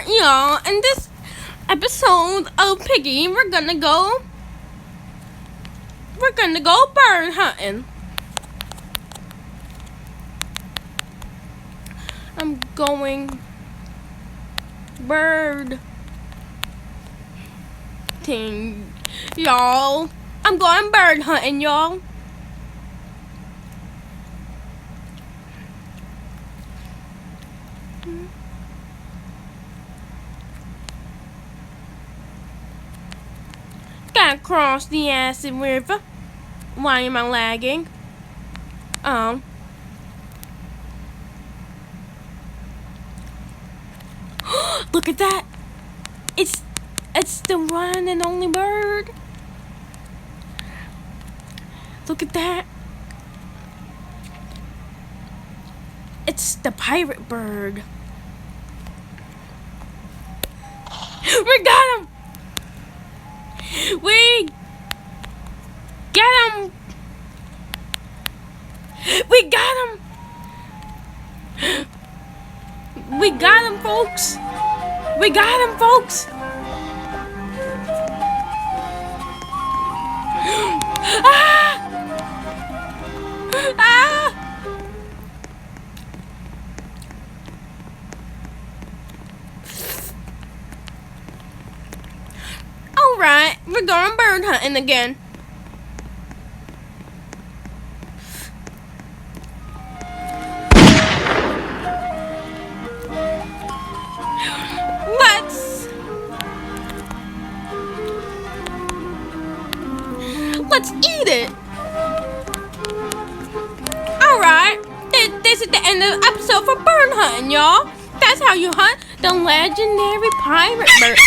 Alright, y'all, in this episode of Piggy, we're gonna go bird hunting. I'm going bird hunting, y'all. I'm going bird hunting, y'all. Gotta cross the acid river. Why am I lagging? Look at that! It's the one and only bird. Look at that! It's the pirate bird. We got him! We get him! We got him! We got him, folks! We got him, folks! Ah! Ah! Alright, we're going bird hunting again. Let's eat it. Alright, this is the end of the episode for bird hunting, y'all. That's how you hunt the legendary pirate bird.